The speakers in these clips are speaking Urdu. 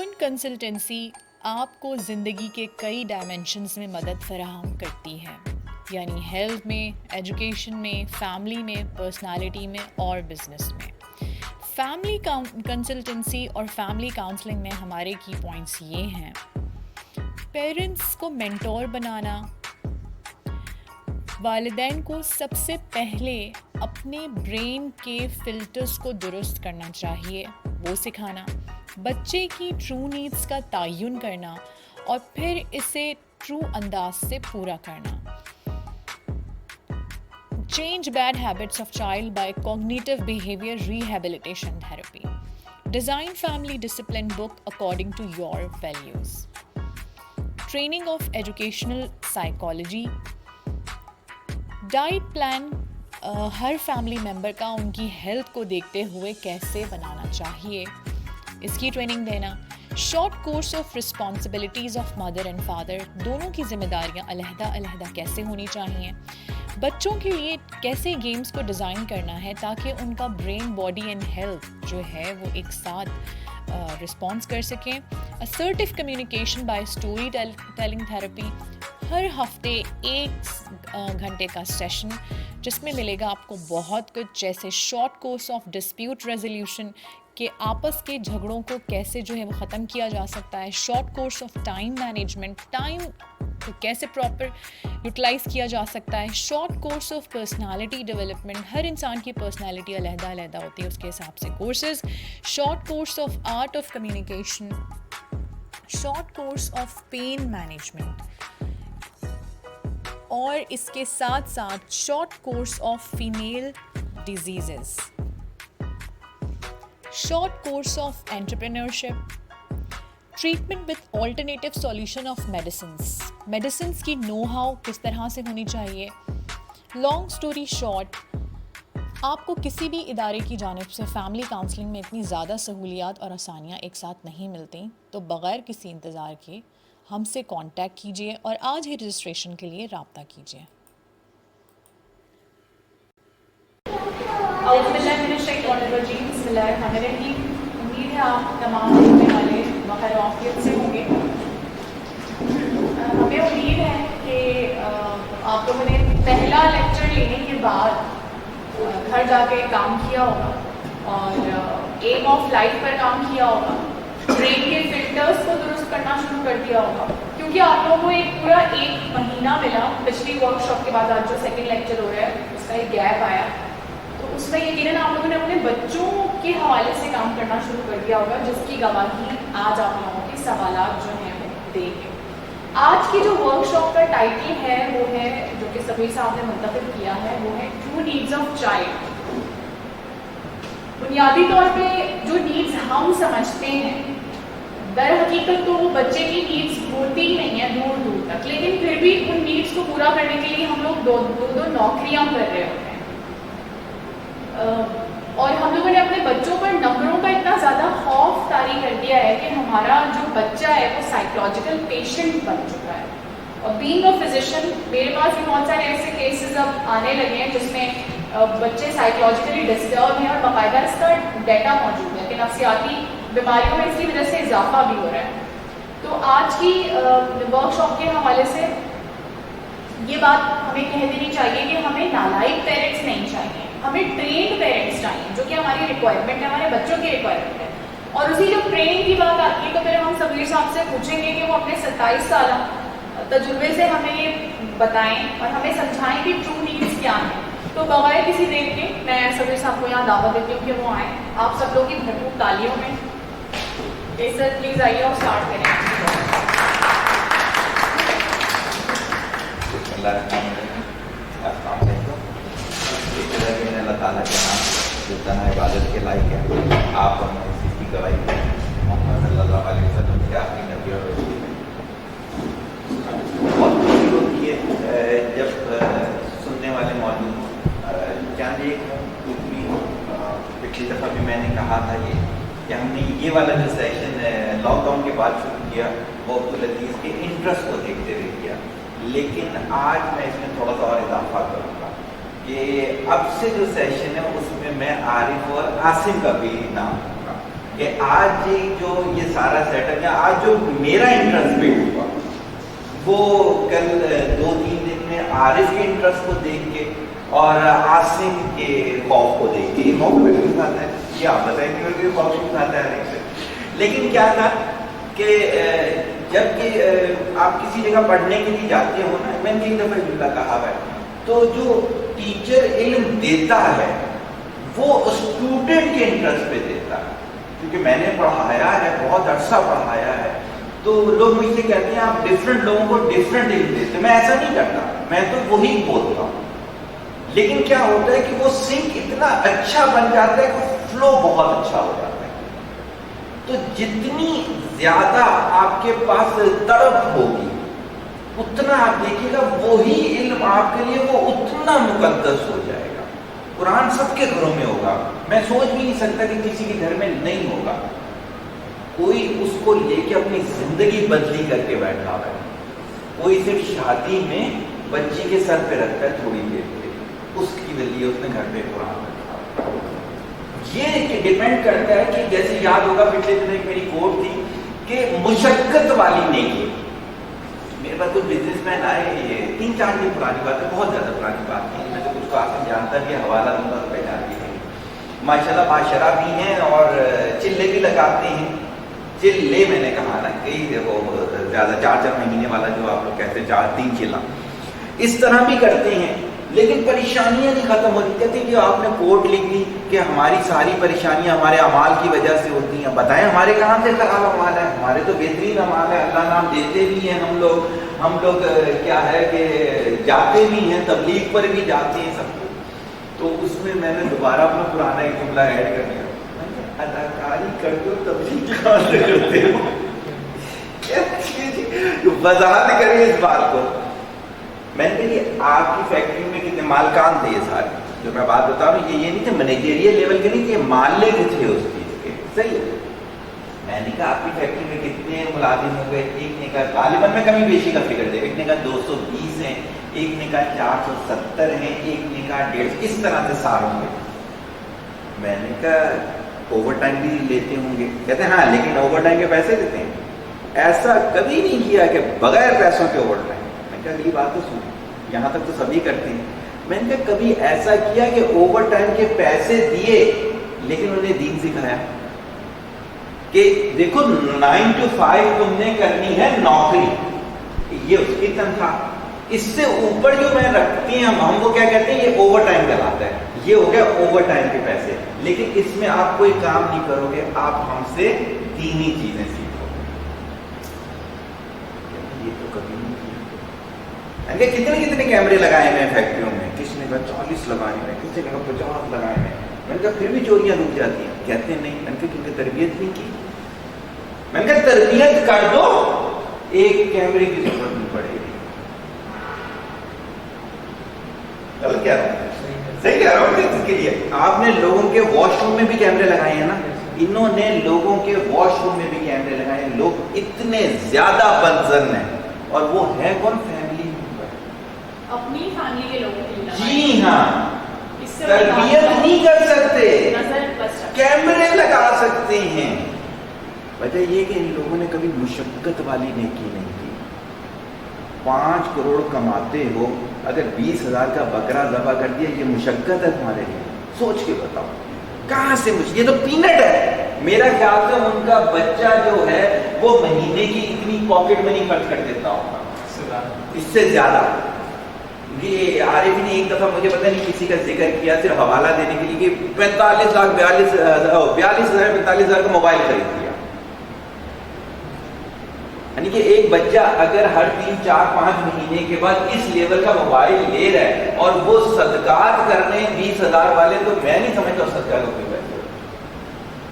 کن کنسلٹنسی آپ کو زندگی کے کئی ڈائمینشنز میں مدد فراہم کرتی ہے، یعنی ہیلتھ میں، ایجوکیشن میں، فیملی میں، پرسنالٹی میں اور بزنس میں۔ فیملی کنسلٹنسی اور فیملی کاؤنسلنگ میں ہمارے کی پوائنٹس یہ ہیں: پیرنٹس کو مینٹور بنانا، والدین کو سب سے پہلے اپنے برین کے فلٹرز کو درست کرنا چاہیے، وہ سکھانا، بچے کی ٹرو نیڈس کا تعین کرنا اور پھر اسے ٹرو انداز سے پورا کرنا۔ Change bad habits of child by cognitive behaviour rehabilitation therapy. Design family discipline book according to your values. Training of educational psychology. Diet plan ہر فیملی ممبر کا ان کی ہیلتھ کو دیکھتے ہوئے کیسے بنانا چاہیے، اس کی ٹریننگ دینا۔ Short course of responsibilities of mother and father, دونوں کی ذمہ داریاں علیحدہ علیحدہ کیسے ہونی چاہیے۔ بچوں کے لیے کیسے گیمز کو ڈیزائن کرنا ہے تاکہ ان کا برین، باڈی اینڈ ہیلتھ جو ہے وہ ایک ساتھ رسپانس کر سکیں۔ Assertive communication by storytelling therapy, ہر ہفتے 1 گھنٹے کا سیشن جس میں ملے گا آپ کو بہت کچھ، جیسے short course of dispute resolution کہ آپس کے جھگڑوں کو کیسے جو ہے وہ ختم کیا جا سکتا ہے۔ Short course of time management, time کو کیسے پراپر یوٹیلائز کیا جا سکتا ہے۔ Short course of personality development, ہر انسان کی پرسنالٹی علیحدہ علیحدہ ہوتی ہے، اس کے حساب سے courses. Short course of art of communication, short course of pain management, اور اس کے ساتھ ساتھ short course of female diseases, short course of entrepreneurship, treatment with alternative solution of medicines کی نو ہاؤ کس طرح سے ہونی چاہیے۔ لانگ اسٹوری شارٹ، آپ کو کسی بھی ادارے کی جانب سے فیملی کاؤنسلنگ میں اتنی زیادہ سہولیات اور آسانیاں ایک ساتھ نہیں ملتی، تو بغیر کسی انتظار کے ہم سے کانٹیکٹ کیجیے اور آج ہی رجسٹریشن کے لیے رابطہ کیجیے۔ اعوذ باللہ من الشیطان الرجیم، بسم اللہ الرحمن الرحیم۔ امید ہے آپ تمام دیکھنے والے بخیر عافیت سے ہوں گے۔ ہمیں امید ہے کہ آپ لوگوں نے پہلا لیکچر لینے کے بعد گھر جا کے کام کیا ہوگا اور ایم آف لائف پر کام کیا ہوگا، برین کے فلٹرز کو درست کرنا شروع کر دیا ہوگا، کیونکہ آپ لوگوں کو ایک پورا 1 مہینہ ملا پچھلی ورک شاپ کے بعد آج جو سیکنڈ لیکچر ہو رہا ہے اس کا ایک گیپ آیا، تو اس میں یقیناً آپ لوگوں نے اپنے بچوں کے حوالے سے کام کرنا شروع کر دیا ہوگا، جس کی گواہی آج آپ لوگوں کے سوالات جو ہیں وہ دیں گے۔ آج کی جو ورک شاپ کا ٹائٹل ہے وہ ہے، جو کہ سبیر صاحب نے منتخب کیا ہے، وہ ہے ٹرو نیڈز آف چائلڈ۔ بنیادی طور پہ جو نیڈز ہم سمجھتے ہیں، در حقیقت تو وہ بچے کی نیڈز ہوتی ہی نہیں ہیں دور دور تک، لیکن پھر بھی ان نیڈز کو پورا کرنے کے لیے ہم لوگ دو نوکریاں کر رہے ہوتے ہیں، اور ہم لوگوں نے اپنے بچوں پر نمبروں کا اتنا زیادہ خوف طاری کر دیا ہے کہ ہمارا جو بچہ ہے وہ سائیکولوجیکل پیشنٹ بن چکا ہے۔ اور بینگ اے فزیشین، میرے پاس بھی بہت سارے ایسے کیسز اب آنے لگے ہیں جس میں بچے سائیکولوجیکلی ڈسٹرب ہیں، اور باقاعدہ اس کا ڈیٹا موجود ہے کہ نفسیاتی بیماریوں میں اس کی وجہ سے اضافہ بھی ہو رہا ہے۔ تو آج کی ورک شاپ کے حوالے سے یہ بات ہمیں کہہ دینی چاہیے کہ ہمیں نالائق پیرنٹس نہیں چاہیے، ہمیں ٹرینڈ پیرنٹس چاہیے، جو کہ ہماری ریکوائرمنٹ ہے، ہمارے بچوں کی ریکوائرمنٹ ہے۔ اور اسی جو ٹریننگ کی بات آتی ہے تو پھر ہم سبیر صاحب سے پوچھیں گے کہ وہ اپنے 27 سالہ تجربے سے ہمیں یہ بتائیں اور ہمیں سمجھائیں کہ ٹرو نیڈس کیا ہیں۔ تو بغیر کسی دیر کے میں سبیر صاحب کو یہاں دعوت دیتی ہوں کہ وہ آئیں، آپ سب لوگ کی بھرپور تالیوں میں۔ سر پلیز آئیے اور اسٹارٹ کریں۔ السلام علیکم۔ اللہ تعالیٰ کے نام جو تنہا عبادت کے لائق ہے، آپ اور میں اسی کی گواہی دیں۔ محمد صلی اللہ علیہ وسلم کے آخری نبی اور رسول ہیں۔ بہت خوشی ہوتی ہے جب سننے والے موجود ہوں۔ چند ایک بھی پچھلی دفعہ بھی میں نے کہا تھا کہ ہم نے یہ والا جو سیشن لاک ڈاؤن کے بعد شروع کیا وہ عبدالعزیز کے انٹرسٹ کو دیکھتے ہوئے کیا، لیکن آج میں اس میں تھوڑا سا اور اضافہ کروں گا کہ اب سے جو سیشن ہے اس میں میں عارف اور عاصم کا بھی نام دوں گا، کہ آج جو یہ سارا سیٹ اپ یا آج جو میرا انٹرسٹ پہ ہوا وہ کل 2-3 دن میں عارف کے انٹرسٹ کو دیکھ کے اور عاصم کے خوف کو دیکھ کے، یہ خوف بھی کھاتا ہے، یہ آپ بتائیں کہ خوف بھی کھاتا ہے عارف سے. لیکن کیا تھا کہ جب کہ آپ کسی جگہ پڑھنے کے لیے جاتے ہو نا، میں نے ایک دفعہ جملہ کہا ہے، تو جو ٹیچر علم دیتا ہے وہ اسٹوڈنٹ کے انٹرسٹ پہ دیتا ہے. کیونکہ میں نے پڑھایا ہے، بہت عرصہ پڑھایا ہے، تو لوگ مجھ سے کہتے ہیں آپ ڈفرینٹ لوگوں کو ڈفرینٹ علم دیتے. میں ایسا نہیں کرتا، میں تو وہی بولتا ہوں. لیکن کیا ہوتا ہے کہ وہ سنک اتنا اچھا بن جاتا ہے کہ فلو بہت اچھا ہو جاتا ہے. تو جتنی زیادہ آپ کے پاس طرف ہوگی اتنا آپ دیکھیے گا وہی علم آپ کے لیے وہ اتنا مقدس ہو جائے گا. قرآن سب کے گھروں میں ہوگا، میں سوچ بھی نہیں سکتا کہ کسی کے گھر میں نہیں ہوگا. کوئی اس کو لے کے اپنی زندگی بدلی کر کے بیٹھا ہے، کوئی صرف شادی میں بچی کے سر پہ رکھتا ہے تھوڑی دیر کے، اس کی وجہ اس نے گھر پہ قرآن رکھا. یہ ڈیپینڈ کرتا ہے کہ جیسے یاد ہوگا پچھلے دن ایک میری کوٹ تھی کہ مشقت والی نیکی. میرے پاس کچھ بزنس مین آئے، یہ 3-4 دن پرانی بات ہے، بہت زیادہ پرانی بات نہیں، میں تو کچھ کو آپ جانتا بھی حوالہ دوں گا تو پہچان بھی ہے. ماشاءاللہ باشرہ بھی ہیں اور چلے بھی لگاتے ہیں. چلے میں نے کہا نا کہ وہ زیادہ 4 مہینے والا جو آپ لوگ کہتے ہیں 4-3 چلا، اس طرح بھی کرتے ہیں. لیکن پریشانیاں نہیں ختم ہوتی. کہتے ہیں کہ آپ نے کوٹ لکھ دی کہ ہماری ساری پریشانیاں ہمارے اعمال کی وجہ سے ہوتی ہیں. بتائیں ہمارے کہاں سے خراب اعمال ہے؟ ہمارے تو بہترین اعمال ہے. اللہ نام دیتے بھی ہیں ہم لوگ کیا ہے کہ جاتے بھی ہیں، تبلیغ پر بھی جاتے ہیں سب کو. تو اس میں نے دوبارہ اپنا پرانا ایک جملہ ایڈ کر دیا، اداکاری کر دو تبلیغ کہاں سے کرتے ہو؟ وضاحت کریے اس بات کو. میں نے کہا آپ کی فیکٹری میں کتنے مالکان تھے، یہ سارے جو میں بات بتا رہا ہوں یہ نہیں تھے مینیجریل لیول کے، نہیں تھے مالک تھے اس چیز کے. صحیح ہے. میں نے کہا آپ کی فیکٹری میں کتنے ملازم ہو گئے؟ ایک نے کہا غالباً میں کمی بیشی کا فکر دے، ایک نے کہا 220 ہیں، ایک نے کہا 470 ہیں، ایک نے کہا 150، اس طرح سے ساروں گے. میں نے کہا اوور ٹائم بھی لیتے ہوں گے؟ کہتے ہیں ہاں لیکن اوور ٹائم کے پیسے دیتے ہیں. ایسا کبھی نہیں کیا کہ بغیر پیسوں کے اوور ٹائم. میں نے کہا یہ بات تو سنیں، یہاں تک تو سبھی کرتے ہیں. میں نے کہا کبھی ایسا کیا کہ اوور ٹائم کے پیسے دیے لیکن انہیں دین سکھایا کہ دیکھو 9 to 5 تم نے کرنی ہے نوکری، یہ اس کی تنخواہ، اس سے اوپر جو میں رکھتے ہیں ہم کو کیا کہتے ہیں یہ اوور ٹائم کہلاتا ہے. یہ ہو گیا اوور ٹائم کے پیسے. لیکن اس میں آپ کوئی کام نہیں کرو گے، آپ ہم سے دینی چیزیں سیکھو. یہ تو کبھی نہیں کیا. کتنے کیمرے لگائے ہیں فیکٹریوں میں؟ کسی نے کہا 40 لگائے ہیں، کسی نے کہا 50 لگائے ہیں. میں نے کہا پھر بھی چوریاں رک جاتی ہیں. کہتے ہیں نہیں. میں نے کہا کیونکہ تربیت نہیں کی. میں نے کہا تربیت کر دو، ایک کیمرے کی ضرورت نہیں پڑے گی. غلط کہہ رہا ہوں؟ صحیح کہہ رہا ہوں. اس کے لیے آپ نے لوگوں کے واش روم میں بھی کیمرے لگائے ہیں نا، انہوں نے لوگوں کے واش روم میں بھی کیمرے لگائے ہیں. لوگ اتنے زیادہ بدظن ہیں اور وہ ہے کون؟ فیملی ممبر، اپنی فیملی کے لوگوں کے لیے. جی ہاں. تربیت نہیں کر سکتے، کیمرے لگا سکتے ہیں. وجہ یہ کہ ان لوگوں نے کبھی مشقت والی نیکی نہیں کی. 5 کروڑ کماتے ہو، اگر 20,000 کا بکرا ذبح کر دیا، یہ مشقت ہے تمہارے لیے؟ سوچ کے بتاؤ کہاں سے یہ تو پینٹ ہے. میرا خیال سے ان کا بچہ جو ہے وہ مہینے کی اتنی پاکٹ منی خرچ کر دیتا ہوگا، اس سے زیادہ. یہ عارف نے ایک دفعہ مجھے پتہ نہیں کسی کا ذکر کیا صرف حوالہ دینے کے لیے کہ 45 لاکھ 42,000 کا موبائل خرید لیا. یعنی کہ ایک بچہ اگر ہر 3-4-5 مہینے کے بعد اس لیول کا موبائل لے رہا ہے اور وہ صدقات کر رہے ہیں 20,000 والے، تو میں نہیں سمجھتا صدقہ کو کوئی پیسے.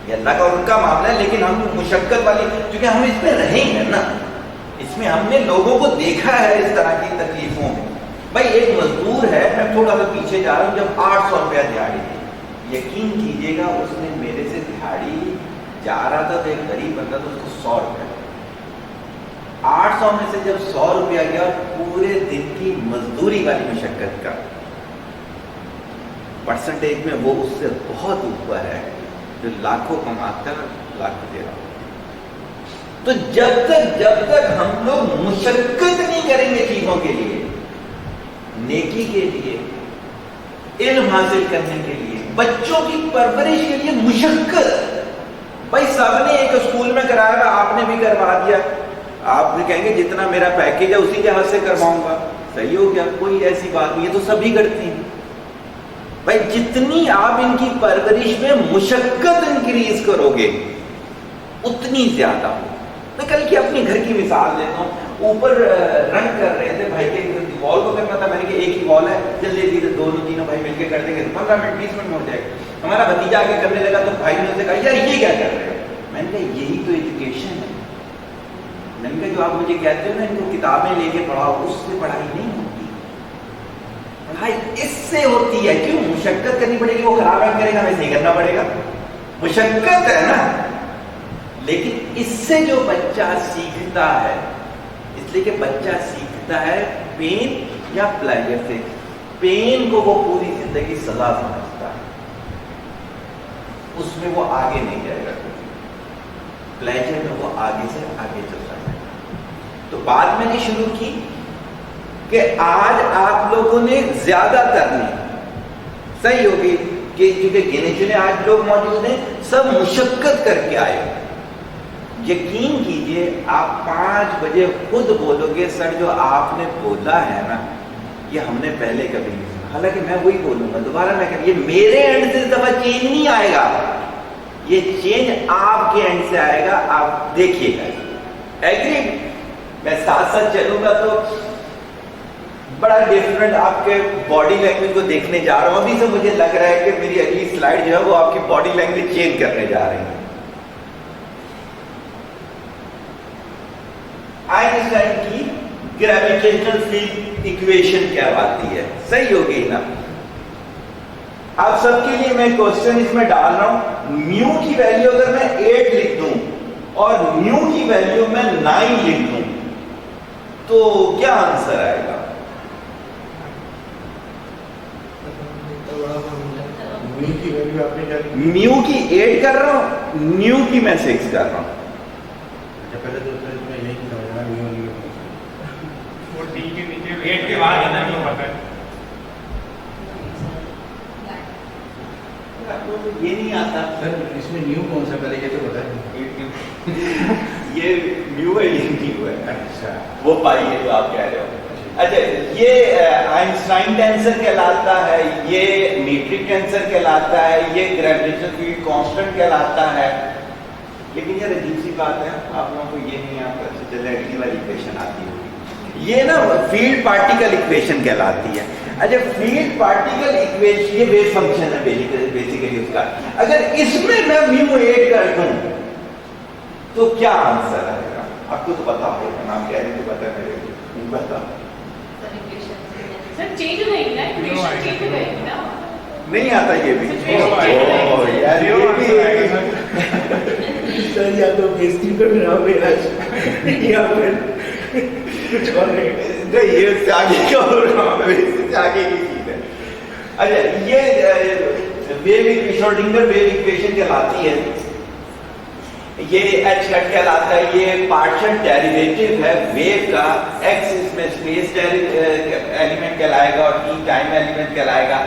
یہ اللہ کا اور ان کا معاملہ ہے. لیکن ہم مشقت والی، کیونکہ ہم اس میں رہے ہیں نا، اس میں ہم نے لوگوں کو دیکھا ہے اس طرح کی تکلیفوں میں. بھائی ایک مزدور ہے، میں تھوڑا سا پیچھے جا رہا ہوں، جب 800 روپیہ دیہاڑی دی، یقین کیجیے گا اس نے میرے سے دیہاڑی جا رہا تھا تو ایک غریب بندہ تو اس کو 100 روپیہ، 800 میں سے جب 100 روپیہ گیا، پورے دن کی مزدوری والی مشقت کا پرسنٹیج میں وہ اس سے بہت اوپر ہے. جو لاکھوں کماتا ہے لاکھوں دے رہا ہوں. تو جب تک ہم لوگ مشقت نہیں کریں گے چیزوں کے لیے, نیکی کے لیے, علم حاصل کرنے کے لیے, بچوں کی پرورش کے لیے مشقت. بھائی سب نے ایک اسکول میں کرایا, آپ نے بھی کروا دیا, آپ بھی کہیں گے جتنا میرا پیکیج ہے اسی کے ہاتھ سے کرواؤں گا, صحیح ہو گیا, کوئی ایسی بات نہیں ہے, تو سبھی کرتے ہیں. بھائی جتنی آپ ان کی پرورش میں مشقت انکریز کرو گے اتنی زیادہ ہو. میں کل کی اپنی گھر کی مثال دیتا ہوں. اوپر رنگ کر رہے تھے بھائی کے وال کو کرنا تھا, میں نے کہا ایک ہی وال ہے, جلدی دونوں تینوں بھائی مل کے کر دیں گے, 15 منٹ 20 منٹ میں ہو جائے گا. ہمارا بھتیجا آگے کرنے لگا تو بھائی نے اسے کہا یار یہ کیا کر رہے ہو؟ میں نے کہا یہی تو ایجوکیشن ہے. میں نے کہا جو آپ مجھے کہتے ہو نا ان کو کتابیں لے کے پڑھاؤ, اس سے پڑھائی نہیں ہوتی, پڑھائی اس سے ہوتی ہے. کیوں؟ مشقت کرنی پڑے گی. وہ خراب رنگ کرے گا, ہمیں صحیح کرنا پڑے گا, مشقت ہے نا. لیکن اس سے جو بچہ سیکھتا ہے, اس لیے کہ بچہ سیکھتا ہے پین یا پلیجر سے. پین کو وہ پوری زندگی سزا سمجھتا ہے, اس میں وہ آگے نہیں جائے گا. پلیجر میں وہ آگے سے آگے چلتا ہے. تو بات میں نے شروع کی کہ آج آپ لوگوں نے زیادہ تر نے, صحیح ہوگی کہ کیونکہ گنے چنے آج لوگ موجود ہیں, سب مشقت کر کے آئے. یقین کیجئے آپ 5 بجے خود بولو گے سر جو آپ نے بولا ہے نا یہ ہم نے پہلے کبھی نہیں سنا. حالانکہ میں وہی بولوں گا دوبارہ, میں کہ یہ میرے اینڈ سے اس دفعہ چینج نہیں آئے گا, یہ چینج آپ کے اینڈ سے آئے گا, آپ دیکھیے گا. ایگری؟ میں ساتھ ساتھ چلوں گا تو بڑا ڈفرنٹ آپ کے باڈی لینگویج کو دیکھنے جا رہا ہوں. ابھی سے مجھے لگ رہا ہے کہ میری اگلی سلائڈ جو ہے وہ آپ کی باڈی لینگویج چینج کرنے جا رہی ہے. آئنسٹائن کی گریویٹیشنل فیلڈ ایکویشن کہلاتی ہے, صحیح ہو گئی نا. آپ سب کے لیے میں کوسچن اس میں ڈال رہا ہوں, میو کی ویلیو اگر میں 8 لکھ دوں اور میو کی ویلیو میں 9 لکھ دوں تو کیا آنسر آئے گا؟ میو کی 8 کر رہا ہوں, میو کی میں 6 کر رہا ہوں. یہ نہیں آتا سر, اس میں نیو کون سا کرے گا تو بتائیں. یہ میو ہے, یہ نیو ہے. اچھا, وہ پائی ہے جو آپ کہہ رہے ہو. اچھا, یہ آئنسٹائن ٹینسر کہلاتا ہے, یہ میٹرک ٹینسر کہلاتا ہے, یہ گریویٹیشنل فیلڈ کانسٹنٹ کہلاتا ہے. لیکن یہ عجیب سی بات ہے, آپ لوگوں کو یہ نہیں آتا. چلے اگلی والی ایکویشن آتی ہوگی, یہ نا فیلڈ پارٹیکل ایکویشن کہلاتی ہے. اچھا, فیلڈ پارٹیکل ایکویشن یہ ویو فنکشن ہے بیسیکلی اس کا. اگر اس میں میں میو 8 کر دوں تو کیا آنسر آئے گا؟ آپ کو تو پتا ہوگا, نام کہہ رہے تو پتا میرے کو بتا. سر چینج ہو گئی نا, ایکویشن چینج ہو گئی نا. نہیں آتا یہ بھی. سر یا تو بیسٹی کر رہا ہوں یا پھر کچھ اور نہیں, یہ اس سے آگے کیا ہو رہا ہوں, اس سے آگے کی چیز ہے. اچھا, یہ ویو شروڈنگر ویو ایکویشن کہلاتی ہے. یہ ایچ کٹ کہلاتا ہے, یہ پارشل ڈیریویٹو ہے ویو کا. ایکس اس میں اسپیس ایلیمنٹ کہلائے گا اور ٹی ٹائم ایلیمنٹ کہلائے گا.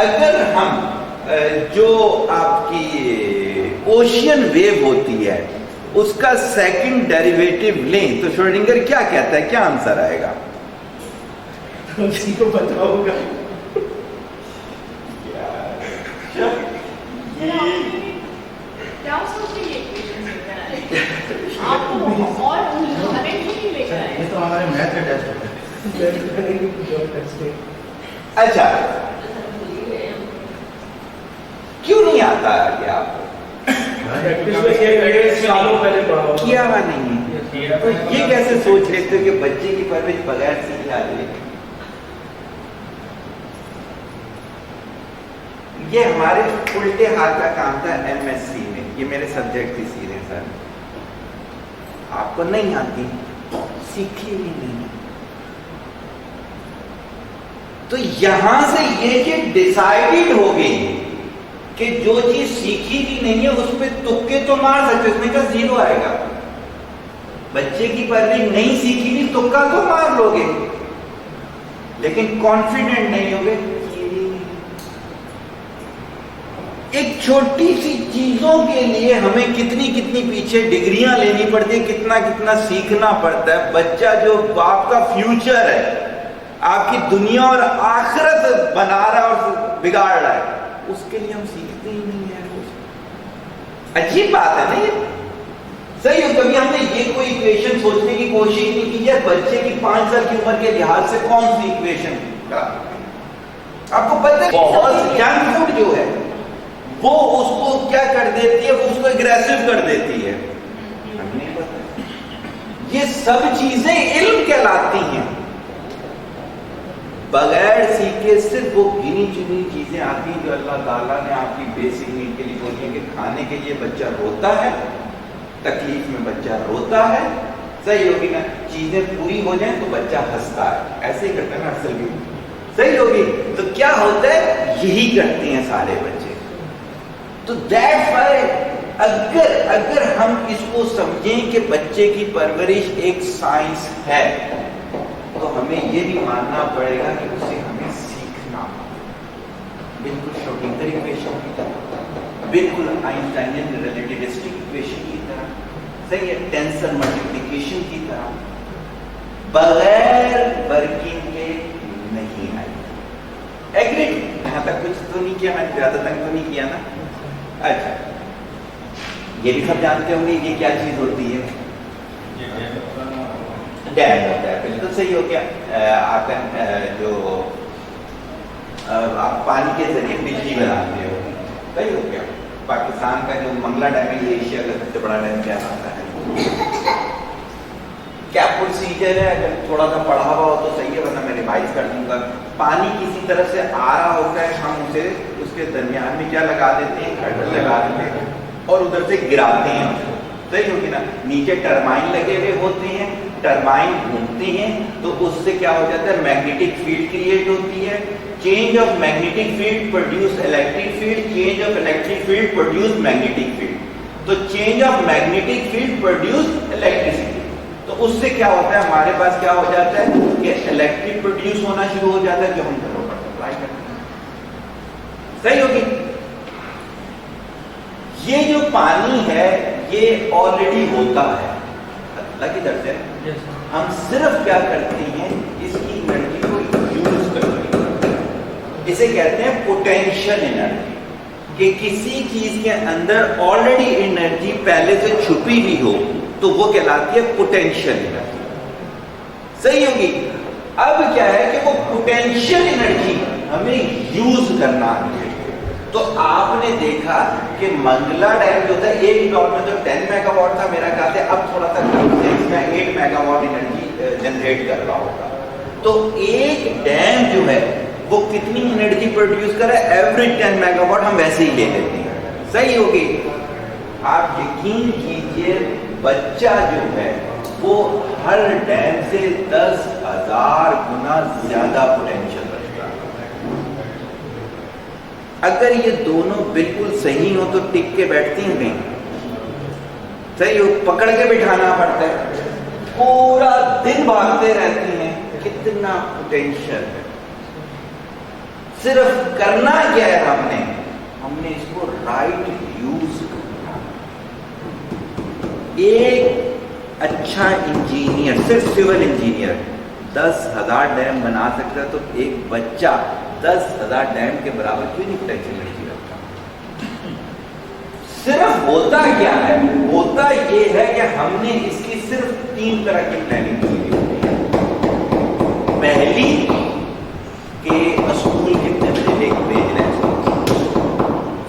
اگر ہم جو آپ کی اوشین ویو ہوتی ہے اس کا سیکنڈ ڈیریویٹو لیں تو شروڈنگر کیا کہتا ہے, کیا آنسر آئے گا؟ اسی کو پتا ہوگا. کیا سوچ کے یہ ایکویشن لے کر آئے آپ کو, اور ہمیں نہیں لے کر آئے. یہ تو ہمارے میتھ کا ٹیسٹ ہے. اچھا, کیوں نہیں آتا آگے آپ کو؟ کیا ہوا نہیں ہے. یہ کیسے سوچ لیتے ہو کہ بچے کی پرورش بغیر سیکھ جا رہی ہے؟ یہ ہمارے الٹے ہاتھ کا کام تھا ایم ایس سی میں. یہ میرے سبجیکٹ تھی سیدھے سر, آپ کو نہیں آتی, سیکھی بھی نہیں. تو یہاں سے یہ کہ ڈیسائیڈڈ ہو گئی کہ جو چیز سیکھی بھی نہیں ہے اس پہ تکے تو مار سکتے، اس میں کا 0 آئے گا. بچے کی پرورش نہیں سیکھی بھی تکا تو مار لو گے، لیکن کانفیڈنٹ نہیں ہوگے. ایک چھوٹی سی چیزوں کے لیے ہمیں کتنی پیچھے ڈگریاں لینی پڑتی ہیں، کتنا سیکھنا پڑتا ہے. بچہ جو باپ کا فیوچر ہے، آپ کی دنیا اور آخرت بنا رہا ہے اور بگاڑ رہا ہے، اس کے لیے ہم سیکھتے ہی نہیں ہیں. عجیب بات ہے نا یہ. صحیح ہو، کبھی ہم نے یہ کوئی ایکویشن سوچنے کی کوشش نہیں کی ہے بچے کی 5 سال کی عمر کے لحاظ سے کون سی ایکویشن کا. آپ کو پتہ ہے بہت جنک فوڈ جو ہے وہ اس کو کیا کر دیتی ہے، وہ اس کو اگریسو کر دیتی ہے. ہمیں نہیں پتہ. یہ سب چیزیں علم کہلاتی ہیں. بغیر سیکھے صرف وہ گنی چنی چیزیں آتی ہیں جو اللہ تعالیٰ نے آپ کی بیسک نیڈ کے لیے بولی ہے کہ کھانے کے لیے بچہ روتا ہے، تکلیف میں بچہ روتا ہے. صحیح ہوگی نا. چیزیں پوری ہو جائیں تو بچہ ہنستا ہے، ایسے ہی کرتا ہے نا اکثر بھی. صحیح ہوگی. تو کیا ہوتا ہے، یہی کرتے ہیں سارے بچے. تو دیٹس وائی اگر ہم اس کو سمجھیں کہ بچے کی پرورش ایک سائنس ہے تو ہمیں یہ بھی ماننا پڑے گا کہ اسے ہمیں سیکھنا. بالکل شروڈنگر ایکویشن کی طرح، بالکل آئنسٹائن ریلیٹیوسٹک ایکویشن کی طرح، صحیح ہے، ٹینسر ملٹیپلیکیشن کی طرح، بغیر ورکنگ کے نہیں آئی. ایگریڈ. یہاں تک کچھ تو نہیں کیا، میں زیادہ تک تو نہیں کیا نا. اچھا، یہ بھی سب جانتے ہوں گے یہ کیا چیز ہوتی ہے. ڈیم ہوتا ہے. بالکل صحیح ہو گیا. آپ کا جو آپ پانی کے ذریعے بجلی بناتے ہو، صحیح ہو گیا. پاکستان کا جو منگلا ڈیم ہے یہ ایشیا کا سب سے بڑا ڈیم کیا ہوتا ہے. کیا پروسیجر ہے، اگر تھوڑا سا پڑھا ہوا ہو تو صحیح ہے، ورنہ میں ریوائز کر دوں گا. پانی کسی طرف سے آ رہا ہوتا ہے، ہم اسے اس کے درمیان میں کیا لگا دیتے ہیں، گٹر لگا دیتے ہیں اور ادھر سے گراتے ہیں. صحیح ہوگی نا. نیچے ٹربائن لگے ہوئے ہوتے ہیں، ٹربائن گھومتے ہیں تو اس سے کیا ہو جاتا ہے، میگنیٹک فیلڈ کریٹ ہوتی ہے. Change of magnetic field produce electric field, change of electric field produce magnetic field. تو change of magnetic field produce electricity. تو اس سے کیا ہوتا ہے، ہمارے پاس کیا ہو جاتا ہے کہ الیکٹرک پروڈیوس ہونا شروع ہو جاتا ہے جو ہم گھروں پر سپلائی کرتے ہیں. صحیح ہوگی. یہ جو پانی ہے یہ آلریڈی ہوتا ہے اللہ کی طرف سے. ہم صرف کیا کرتے ہیں، اس کی انرجی کو یوز کرتے ہیں. اسے کہتے ہیں پوٹینشیل انرجی. کہ کسی چیز کے اندر آلریڈی انرجی پہلے سے چھپی ہوئی ہو تو وہ کہلاتی ہے پوٹینشیل انرجی. صحیح ہوگی. اب کیا ہے کہ وہ پوٹینشیل انرجی ہمیں یوز کرنا ہے. تو آپ نے دیکھا کہ منگلا ڈیم جو تھا ایک دور میں تو 10 میگا واٹ تھا میرا خیال ہے، اب تھوڑا سا کم سے اس میں 8 میگا واٹ انرجی جنریٹ کر رہا ہوگا. تو ایک ڈیم جو ہے وہ کتنی انرجی پروڈیوس کر رہا ہے، ایوریج 10 میگا واٹ ہم ویسے ہی لے لیتے ہیں. صحیح ہوگی. آپ یقین کیجئے بچہ جو ہے وہ ہر ڈیم سے 10,000 گنا زیادہ پوٹینشیل رکھتا ہے. اگر یہ دونوں بالکل صحیح ہو تو ٹک کے بیٹھتی ہیں کہیں. صحیح ہو، پکڑ کے بٹھانا پڑتا ہے، پورا دن بھاگتے رہتے ہیں. کتنا پوٹینشیل ہے. صرف کرنا کیا ہے، ہم نے اس کو رائٹ یوز کرنا. ایک اچھا انجینئر، صرف سول انجینئر 10,000 ڈیم بنا سکتا ہے تو ایک بچہ 10,000 ڈیم کے برابر کیوں نہیں پوٹینشیل انرجی رکھتا. صرف ہوتا کیا ہے، ہوتا یہ ہے کہ ہم نے اس کی صرف 3 طرح کی پلاننگ کی ہوئی ہے. پہلی کہ اسکول کتنے بجے لے کے بھیج رہے ہیں،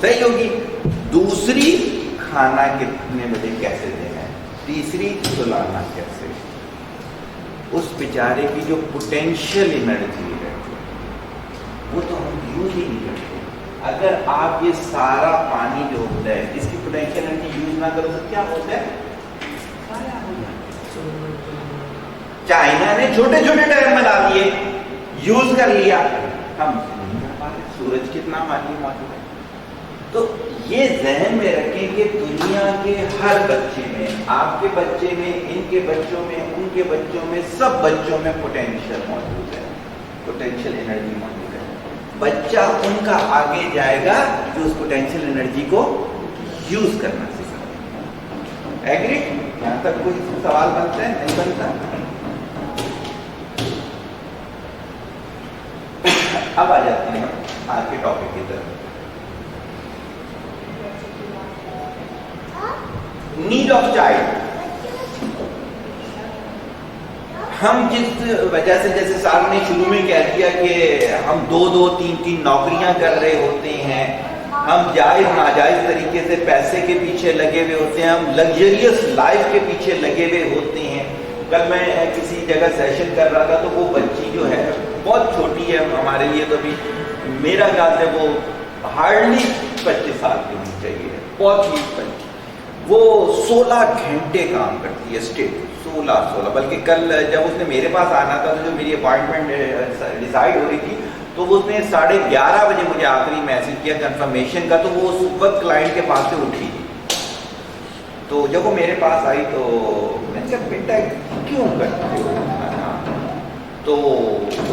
صحیح ہوگی. دوسری کھانا کتنے بجے کیسے دینا ہے. تیسری سلانا کیسے. اس بیچارے کی جو پوٹینشیل انرجی ہے وہ تو ہم یوز ہی نہیں کرتے. اگر آپ یہ سارا پانی جو ہوتا ہے اس کی پوٹینشیل انرجی یوز نہ کرو تو کیا ہوتا ہے، چائنا نے چھوٹے چھوٹے ڈیم بنا دیے، یوز کر لیا. ہم نہیں کر پاتے. سورج کتنا پانی موجود ہے. تو یہ ذہن میں رکھیں کہ دنیا کے ہر بچے میں، آپ کے بچے میں، ان کے بچوں میں، ان کے بچوں میں، سب بچوں میں پوٹینشیل موجود ہے، پوٹینشیل انرجی موجود ہے. بچہ ان کا آگے جائے گا جو اس پوٹینشیل انرجی کو یوز کرنا سکھائے. ایگری؟ یہاں تک کوئی سوال بنتا ہے؟ نہیں بنتا. اب آ جاتے ہیں آج کے ٹاپک کی طرف. Need of child. ہم جس وجہ سے، جیسے صاحب نے شروع میں کہہ دیا کہ ہم 2 3 نوکریاں کر رہے ہوتے ہیں، ہم جائز ناجائز طریقے سے پیسے کے پیچھے لگے ہوئے ہوتے ہیں، ہم لگژریس لائف کے پیچھے لگے ہوئے ہوتے ہیں. کل میں کسی جگہ سیشن کر رہا تھا تو وہ بچی جو ہے بہت چھوٹی ہے ہمارے لیے، تو ابھی میرا خیال ہے وہ ہارڈلی 25 سال کی ہونی چاہیے، بہت ہی. وہ 16 گھنٹے کام کرتی ہے اسٹیٹ، 16 بلکہ کل جب اس نے میرے پاس آنا تھا تو جو میری اپائنٹمنٹ ڈیسائیڈ ہو رہی تھی تو اس نے 11:30 بجے مجھے آخری میسج کیا کنفرمیشن کا، تو وہ اس وقت کلائنٹ کے پاس سے اٹھی. تو جب وہ میرے پاس آئی تو میں نے کہا بیٹا کیوں کرتے ہو؟ تو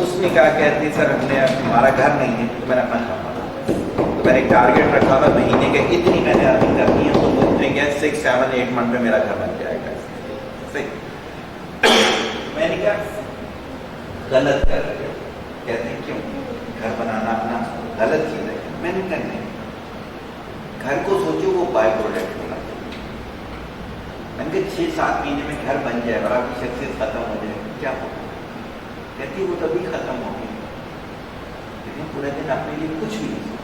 اس نے کہا کہتی سر ہمارا گھر نہیں ہے تو میں نے اپنا کھانا، تو میں نے ایک ٹارگیٹ رکھا تھا مہینے کے اتنی میں نے ارننگ کرنی ہے، تو وہ نے کہا 6 7 8 منتھ میں میرا گھر بن جائے گا. میں نے کہا غلط کر رہے ہو. کہتے ہیں کیوں؟ گھر بنانا اپنا غلط چیز ہے. میں نے کہا نہیں، گھر کو سوچو وہ بائی پروڈکٹ ہونا چاہیے. میں نے کہا 6 7 مہینے میں گھر بن جائے اور آپ کی شخصیت ختم ہو جائے کیا ہوگا؟ کہتی وہ تبھی ختم ہوگی لیکن پورے دن اپنے لیے کچھ بھی نہیں.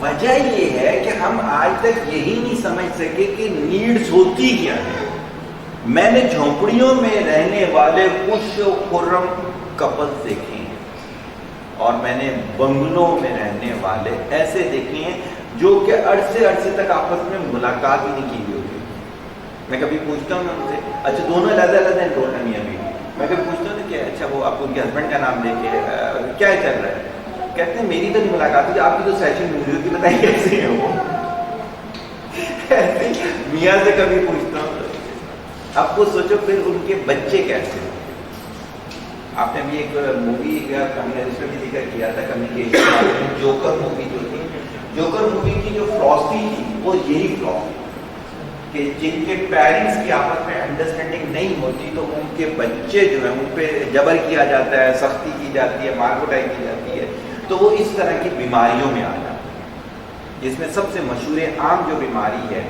وجہ یہ ہے کہ ہم آج تک یہی نہیں سمجھ سکے کہ نیڈز ہوتی کیا ہے. میں نے جھونپڑیوں میں رہنے والے خوش و خرم کپلز دیکھے ہیں اور میں نے بنگلوں میں رہنے والے ایسے دیکھے ہیں جو کہ عرصے تک آپس میں ملاقات ہی نہیں کی ہوئی ہوتی. میں کبھی پوچھتا ہوں ان سے اچھا دونوں علیحدہ ہیں دونوں میاں بیوی. میں کبھی پوچھتا ہوں کہ اچھا وہ آپ ان کے ہسبینڈ کا نام لے کے کیا چل رہا ہے؟ کہتے ہیں میری تو نہیں ملاقات ہوئی، آپ کی تو سیشن ہوئی ہوتی، بتائیے کیسے ہیں وہ. میاں سے کبھی پوچھتا ہوں. اب کو سوچو پھر ان کے بچے کیسے ہیں. آپ نے بھی ایک مووی کا اس میں بھی ذکر کیا تھا کمیونیکیشن، جوکر مووی جو تھی، جوکر مووی کی جو فلاسفی تھی وہ یہی فلاسفی کہ جن کے پیرنٹس کی آپس میں انڈرسٹینڈنگ نہیں ہوتی تو ان کے بچے جو ہیں ان پہ جبر کیا جاتا ہے، سختی کی جاتی ہے، مار کٹائی کی جاتی ہے، تو وہ اس طرح کی بیماریوں میں آ جاتے ہیں. جس میں سب سے مشہور عام جو بیماری ہے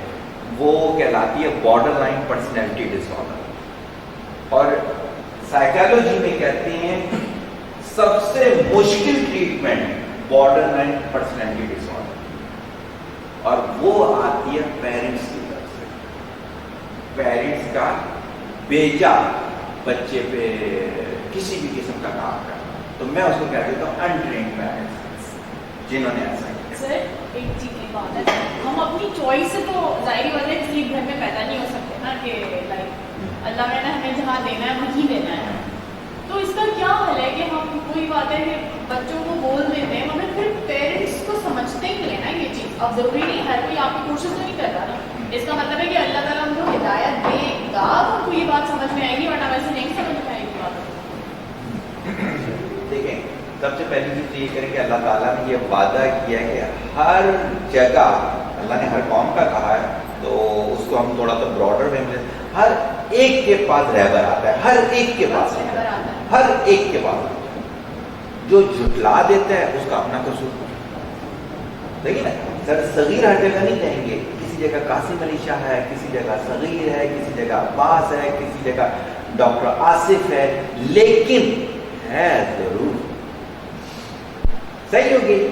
وہ کہلاتی ہے بارڈر لائن پرسنالٹی ڈس آرڈر. اور سائیکالوجی میں کہتے ہیں سب سے مشکل ٹریٹمنٹ بارڈر لائن پرسنالٹی ڈس آرڈر، اور وہ آتی ہے پیرنٹس کی طرف سے. پیرنٹس کا بیجا بچے پہ کسی بھی قسم کا کام کرنا. تو میں اس کو کہہ دیتا ہوں انٹرینڈ پیرنٹس جنہوں نے ایسا کیا. سر ایک چیز کی بات ہے، ہم اپنی چوائس سے تو ظاہری وجہ کسی گھر میں پیدا نہیں ہو سکتے نا کہ لائک اللہ نے ہمیں جہاں دینا ہے وہیں دینا ہے. تو اس کا کیا حل ہے کہ ہم کوئی بات ہے کہ بچوں کو بول دیتے ہیں مگر پھر پیرنٹس کو سمجھتے ہی نہیں ہے نا یہ چیز. اب ضروری نہیں ہر کوئی آپ کی کوشش تو نہیں کر رہا نا. اس کا مطلب ہے کہ اللہ تعالیٰ ہم کو ہدایت دے گا تو یہ بات سمجھ میں آئے گی، ورنہ ویسے نہیں سمجھ میں آئے گی بات. دیکھیں سب سے پہلی چیز یہ کریں کہ اللہ تعالیٰ نے یہ وعدہ کیا کہ ہر جگہ، اللہ نے ہر قوم کا کہا ہے تو اس کو ہم تھوڑا سا براڈر میں ہر ایک کے پاس رہبر آتا ہے، ہر ایک کے پاس آتا ہے، ہر ایک کے پاس آتا ہے. جو جھٹلا دیتا ہے اس کا اپنا قصور. دیکھیے نا سر صغیر ہر جگہ نہیں کہیں گے، کسی جگہ قاسم علی شاہ ہے، کسی جگہ صغیر ہے، کسی جگہ عباس ہے، کسی جگہ ڈاکٹر آصف ہے، لیکن ہے ضرور. صحیح ہوگی.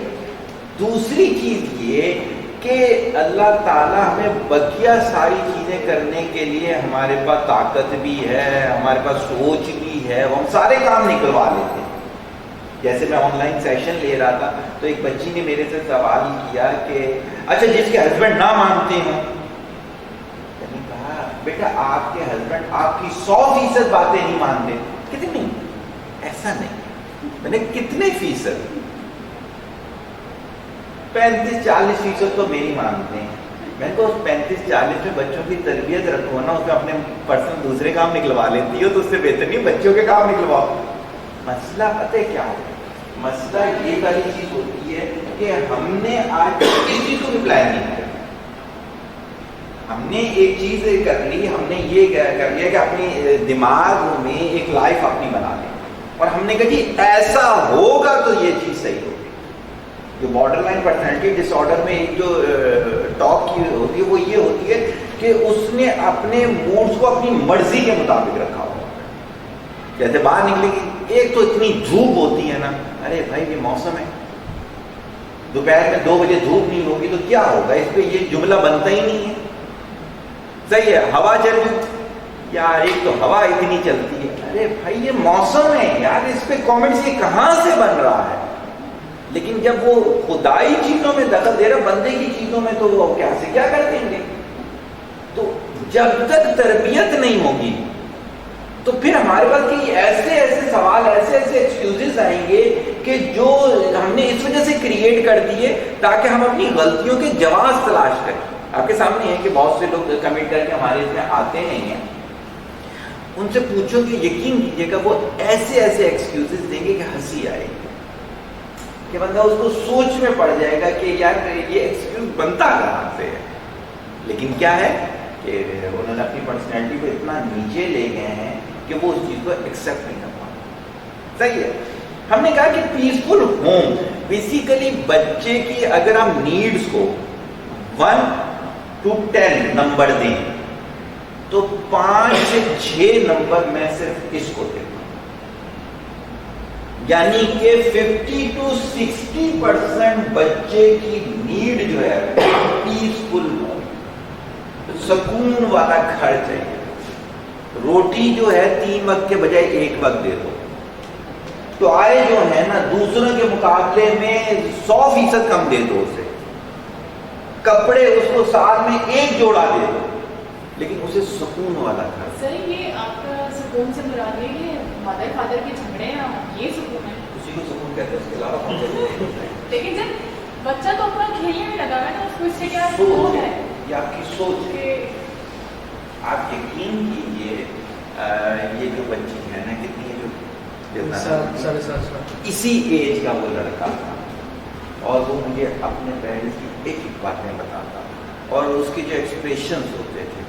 دوسری چیز یہ کہ اللہ تعالیٰ ہمیں بقیہ ساری چیزیں کرنے کے لیے ہمارے پاس طاقت بھی ہے، ہمارے پاس سوچ بھی ہے، ہم سارے کام نکلوا لیتے ہیں. جیسے میں آن لائن سیشن لے رہا تھا تو ایک بچی نے میرے سے سوال کیا کہ اچھا جس کے ہسبینڈ نہ مانتے ہیں، میں نے کہا بیٹا آپ کے ہسبینڈ آپ کی 100% باتیں نہیں مانتے. کتنی؟ ایسا نہیں. میں نے کتنے فیصد؟ 35-40% تو میری مانتے ہیں. میں تو 35-40 میں بچوں کی تربیت رکھو نا, اس میں اپنے پرسنل دوسرے کام نکلوا لیتی ہو تو اس سے بہتر نہیں بچوں کے کام نکلواؤ. مسئلہ پتہ ہے کیا ہوتا ہے؟ مسئلہ یہ والی چیز ہوتی ہے کہ ہم نے آج اس چیز کو بھی پلان نہیں کیا. ہم نے ایک چیز کر لی, ہم نے یہ کر لیا کہ اپنی دماغ میں ایک لائف اپنی بنا لی, اور ہم نے کہا جی ایسا ہوگا تو یہ چیز صحیح ہوگی. جو بارڈر لائن پرسنالٹی ڈس آرڈر میں ایک جو ٹاک کی ہوتی ہے وہ یہ ہوتی ہے کہ اس نے اپنے موڈس کو اپنی مرضی کے مطابق رکھا ہوا. جیسے باہر نکلے گی, ایک تو اتنی دھوپ ہوتی ہے نا, ارے بھائی یہ موسم ہے, دوپہر میں 2 بجے دھوپ نہیں ہوگی تو کیا ہوگا, اس پہ یہ جملہ بنتا ہی نہیں ہے. صحیح ہے, ہوا چل رہی یار, ایک تو ہوا اتنی چلتی ہے, ارے بھائی یہ موسم ہے یار, اس پہ کامنٹس یہ کہاں سے بن رہا ہے. لیکن جب وہ خدائی چیزوں میں دخل دے رہا, بندے کی چیزوں میں, تو وہ کیا سے کیا کر دیں گے. تو جب تک تربیت نہیں ہوگی تو پھر ہمارے پاس کئی ایسے سوال, ایسے ایکسکیوزز آئیں گے کہ جو ہم نے اس وجہ سے کریٹ کر دیے تاکہ ہم اپنی غلطیوں کے جواز تلاش کریں. آپ کے سامنے ہے کہ بہت سے لوگ کمنٹ کر کے ہمارے اس میں آتے نہیں ہیں, ان سے پوچھو کہ یقین کیجیے گا وہ ایسے ایکسکیوزز دیں گے کہ ہنسی آئے گی, کہ بندہ اس کو سوچ میں پڑ جائے گا کہ یار یہ ایکسکیوز بنتا کہاں سے ہے. لیکن کیا ہے کہ انہوں نے اپنی پرسنالٹی کو اتنا نیچے لے گئے ہیں کہ وہ اس چیز کو ایکسیپٹ نہیں کر پاتے. صحیح ہے, ہم نے کہا کہ پیسفل ہوم بیسیکلی بچے کی اگر ہم نیڈس کو 1 to 10 نمبر دیں تو 5 سے 6 نمبر میں صرف اس کو دیتا ہوں. یعنی کہ 50 to 60% بچے کی نیڈ جو ہے پیسفل ہوم, سکون والا گھر چاہیے. روٹی جو ہے 3 وقت کے بجائے 1 وقت دے دو, تو آئے جو ہے نا دوسروں کے مقابلے میں 100% کم دے دو اسے. کپڑے اس کو سال میں 1 جوڑا دے دو, لیکن اسے سکون والا گھر. سر یہ آپ کا سکون سے مراد ہے کہ مدر فادر کے جھگڑے ہیں, یہ سکون ہے, اسی کو سکون کہتے ہیں, اس کے علاوہ کون سا سکون ہے؟ لیکن جب بچہ تو اپنا کھیلنے میں لگا ہے نا, اس کو اس سے کیا سوچ سکون ہے, ہے. یہ آپ کی سوچ ہے. آپ یقین کیجیے یہ جو بچی ہے نا, کتنی جو اسی ایج کا وہ لڑکا تھا, اور وہ مجھے اپنے پیرنٹس کی ایک باتیں بتاتا, اور اس کے جو ایکسپریشنز ہوتے تھے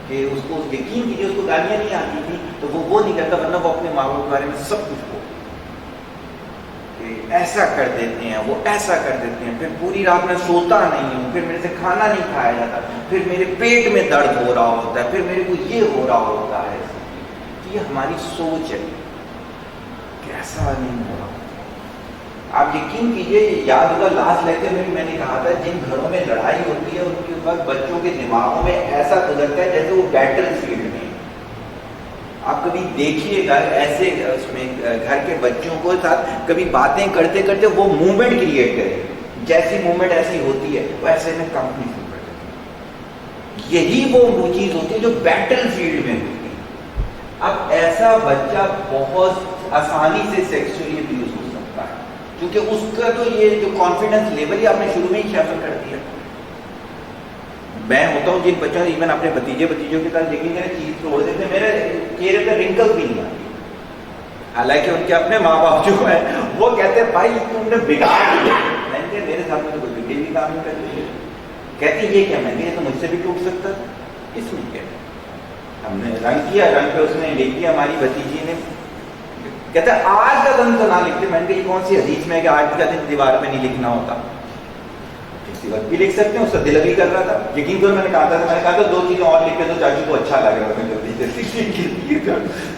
کہ اس کو یقین کیجیے اس کو گالیاں نہیں آتی تھی تو وہ نہیں کرتا, ورنہ وہ اپنے ماں باپ کے بارے میں سب کچھ بولتا کہ ایسا کر دیتے ہیں, وہ ایسا کر دیتے ہیں, پھر پوری رات میں سوتا نہیں ہوں, پھر میرے سے کھانا نہیں کھایا جاتا, پھر میرے پیٹ میں درد ہو رہا ہوتا ہے, پھر میرے کو یہ ہو رہا ہوتا ہے. یہ ہماری سوچ ہے کہ ایسا نہیں ہو رہا. آپ یقین کیجیے, یاد ہوگا لاسٹ لیکچر میں بھی میں نے کہا تھا, جن گھروں میں لڑائی ہوتی ہے ان کے بعد بچوں کے دماغوں میں ایسا گزرتا ہے جیسے وہ بیٹل فیلڈ میں. آپ کبھی دیکھیے گا ایسے اس میں گھر کے بچوں کو ساتھ کبھی باتیں کرتے کرتے وہ موومنٹ کریٹ کرے, جیسی موومنٹ ایسی ہوتی ہے وہ ایسے میں کمپنی سے پڑ جاتی ہے. یہی وہ چیز ہوتی ہے جو بیٹل فیلڈ میں ہوتی ہے. اب ایسا بچہ بہت آسانی سے سیکسولی ابیوز ہو سکتا ہے, کیونکہ اس کا تو یہ جو کانفیڈنس لیول ہی آپ نے شروع میں ہی شیئر کر دیا. میں ہوتا ہوں جن بچوں نے ایون اپنے بتیجوں کے ساتھ یقین کریں چیز توڑ دیتے ہیں, میرے چہرے پہ رنکل بھی نہیں آتی, حالانکہ ان کے اپنے ماں باپ جو ہیں وہ کہتے ہیں بھائی تم نے بگاڑ دیا. میں نے میرے ساتھ میں تو کوئی بگڑے بھی کام نہیں کرتے. کہتی یہ کیا, میں نے تو مجھ سے بھی ٹوٹ سکتا, اس میں کیا. ہم نے رنگ کیا, رنگ پہ اس نے لکھ دیا, ہماری بتیجی نے کہتا ہے آج کا دن تو نہ لکھتے. میں نے کہا یہ کون سی حدیث میں کہ آج کا دن دیوار پہ نہیں لکھنا ہوتا, کسی وقت بھی لکھ سکتے ہیں. اس کا دل بھی کر رہا تھا, یقین کرو میں نے کہا تھا 2 چیزیں اور لکھ کے تو چاچو کو اچھا لگ رہا تھا.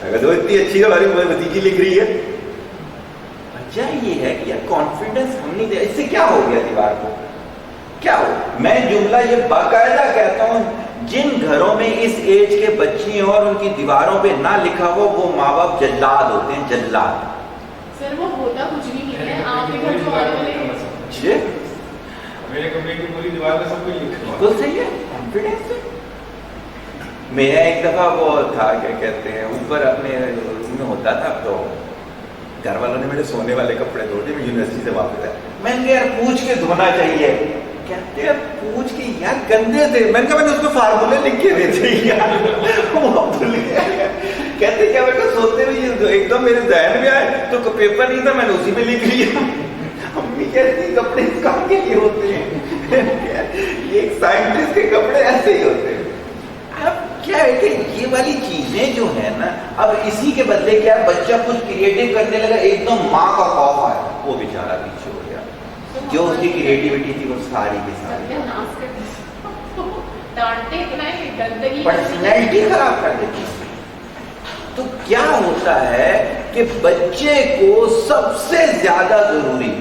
اگر تو اتنی اچھی ہماری بتیجی لکھ رہی ہے. وجہ یہ ہے کہ یار کانفیڈنس ہم نہیں دے, اس سے کیا ہو گیا دیوار کو, کیا ہو. میں جملہ یہ باقاعدہ کہتا ہوں, جن گھروں میں اس ایج کے بچی اور ان کی دیواروں پہ نہ لکھا ہو وہ ماں باپ جلاد ہوتے ہیں, جلاد. سر وہ ہوتا کچھ بھی نہیں ہے, آپ کے گھر جو والے میرے کمرے کی پوری دیوار میں سب کچھ لکھا بالکل صحیح ہے, کانفیڈنس. میرا ایک دفعہ وہ تھا کیا کہتے ہیں اوپر اپنے روم میں ہوتا تھا, تو گھر والوں نے میرے سونے والے کپڑے دھو دیے, میں یونیورسٹی سے واپس آیا, میں نے کہا یار پوچھ کے دھونا چاہیے. کہتے ہیں پوچھ کے یار گندے تھے. میں نے کہا میں نے اس پہ فارمولے لکھ کے دیتے یار, وہ بھول گیا. کہتے کیا بیٹا سوتے ہوئے ایک دم میرے ذہن میں آئے تو پیپر نہیں تھا, میں نے اسی میں لکھ لیا. امی کہتی ہیں کپڑے اس کام کے لیے ہوتے ہیں, ایک سائنٹسٹ کے کپڑے ایسے ہی ہوتے ہیں. اب کیا ہے کہ یہ والی چیزیں جو ہے نا, اب اسی کے بدلے کیا بچہ کچھ کریٹو کرنے لگا, ایک دم ماں کا خوف آیا, وہ بیچارہ پیچھے ہو گیا. جو اس کی کریٹیوٹی تھی وہ ساری کی ساری پرسنالٹی خراب کر دیتی. تو کیا ہوتا ہے کہ بچے کو سب سے زیادہ ضروری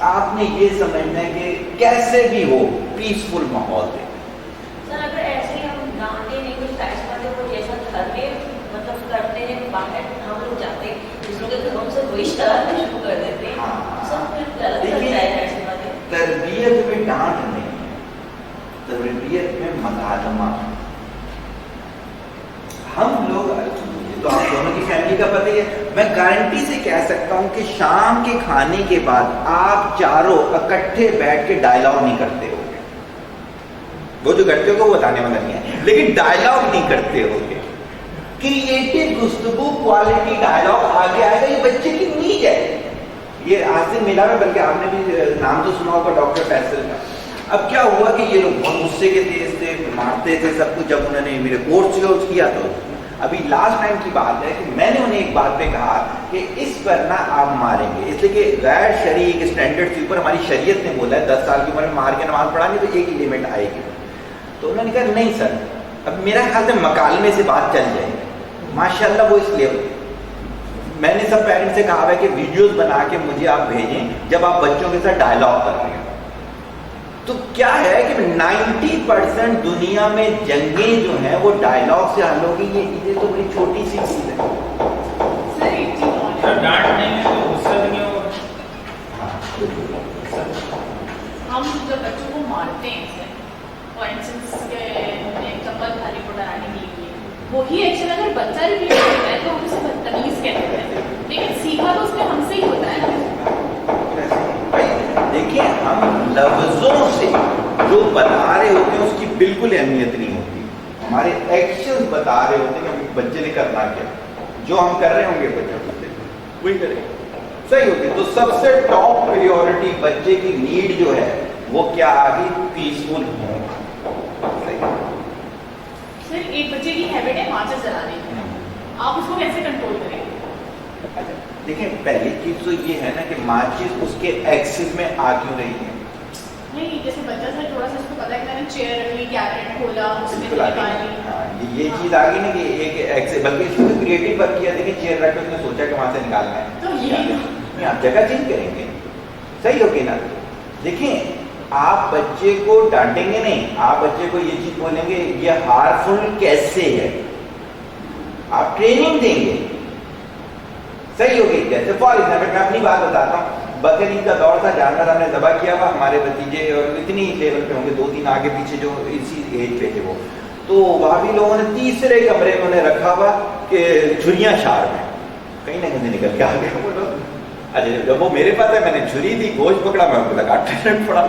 آپ نے یہ سمجھنا ہے کہ کیسے بھی ہو پیسفل ماحول دے. سر اگر ایسے ہی ہم ڈانٹے نہیں کچھ فیصلہ وہ جیسا گھر میں مطلب کرتے ہیں, باہر ہم لوگ جاتے ہیں دوسروں کے گھروں سے وہی شرارتیں شروع کر دیتے ہیں. سب پھر غلط ہو جائے گا ایسی باتیں. تربیت میں ڈانٹ نہیں ہے, تربیت میں مکالمہ. ہم لوگ تو آپ دونوں کی فیملی کا پتہ ہی ہے, میں گارنٹی سے کہہ سکتا ہوں کہ شام کے کھانے کے بعد آپ چاروں اکٹھے بیٹھ کے ڈائلاگ نہیں کرتے ہو گے. وہ جو کرتے ہو وہ بتانے والا نہیں ہے, لیکن ڈائلاگ نہیں کرتے ہو گے. کریٹو گفتگو, کوالٹی ڈائلاگ آگے آئے گا. یہ بچے کی نیڈ ہے. یہ حاصل ملا ہے, بلکہ آپ نے بھی نام تو سنا ہوگا ڈاکٹر فیصل کا. اب کیا ہوا کہ یہ لوگ بہت غصے کے تیز تھے, مارتے تھے سب کچھ. جب انہوں نے میرے کورس کلوز کیا تو ابھی لاسٹ ٹائم کی بات ہے کہ میں نے انہیں ایک بات پہ کہا کہ اس پر نہ آپ ماریں گے, اس لیے کہ غیر شرعی اسٹینڈرڈ کے اوپر ہماری شریعت نے بولا ہے 10 سال کی عمر میں مار کے نماز پڑھانی تو ایک ہی لمٹ آئے گی. تو انہوں نے کہا نہیں سر, اب میرا خیال سے مکالمے سے بات چل جائے گی. ماشاءاللہ وہ اس لیے میں نے سب پیرنٹس سے کہا ہے کہ ویڈیوز بنا کے مجھے آپ بھیجیں جب آپ بچوں کے ساتھ ڈائلاگ کر رہے ہیں. تو کیا ہے کہ 90% دنیا میں جنگیں جو ہیں وہ ڈائلاگ سے حل ہوگی. یہ تو بڑی چھوٹی سی چیز ہے. ڈانٹ نہیں ہے تو غصہ نہیں ہوگا. ہم جب بچوں کو مارتے ہیں فار انسٹنس کہ چپل تھالی کو ڈرانے کے لیے, وہی ایکشن اگر بچہ ریپیٹ کرتا ہے تو ہم اسے بدتمیز کہتے ہیں, لیکن سیکھا تو اس میں ہم سے ہی ہوتا ہے نا. دیکھیں ہم لفظوں سے جو بتا رہے ہوتے ہیں اس کی بالکل اہمیت نہیں ہوتی. ہمارے ایکشن بتا رہے ہوتے ہیں کہ بچے نے کرنا کیا. جو ہم کر رہے ہوں گے بچہ وہی کرے, صحیح ہوتی. تو سب سے ٹاپ پریورٹی بچے کی نیڈ جو ہے وہ کیا آگی, پیسفل ہوں. سر ایک بچے کی ہیبٹ ہے ماچس جلانے کی, آپ اس کو کیسے کنٹرول کریں گے؟ دیکھیں پہلی چیز تو یہ ہے نا کہ ماچس اس کے ایکسس میں آ کیوں رہی ہے. نہیں جیسے بچہ سر تھوڑا سا اس کو پتا ہے کہ میں نے چیئر رکھ لی, کیبنٹ کھولا, اس میں نکال لی. یہ چیز آ گئی نا کہ ایک ایکسس, بلکہ اس نے کریٹو ورک کیا. دیکھیں چیئر رکھ کے اس نے سوچا کہ وہاں سے نکالنا ہے, تو یہ آپ جگہ چینج کریں گے, صحیح ہوگی نا. دیکھیں آپ بچے کو ڈانٹیں گے نہیں, آپ بچے کو یہ چیز بولیں گے یہ ہارمفل کیسے ہے, آپ ٹریننگ دیں گے, صحیح ہوگی. جیسے فار ایگزامپل میں اپنی بات بتاتا ہوں, بقرعید کا دور تھا, جانور ہم نے ذبح کیا ہوا, ہمارے بھتیجے اور اتنی لیول پہ ہوں گے 2-3 آگے پیچھے جو اسی ایج پہ تھے وہ, تو وہاں بھی لوگوں نے تیسرے کمرے میں انہیں رکھا ہوا کہ چھریاں شارپ ہیں, کہیں نہ کہیں نکل کے آ گئے وہ لوگ. اچھا جب وہ میرے پاس ہے, میں نے چھری دی, گوشت پکڑا, میں ان کو کاٹنے پڑا.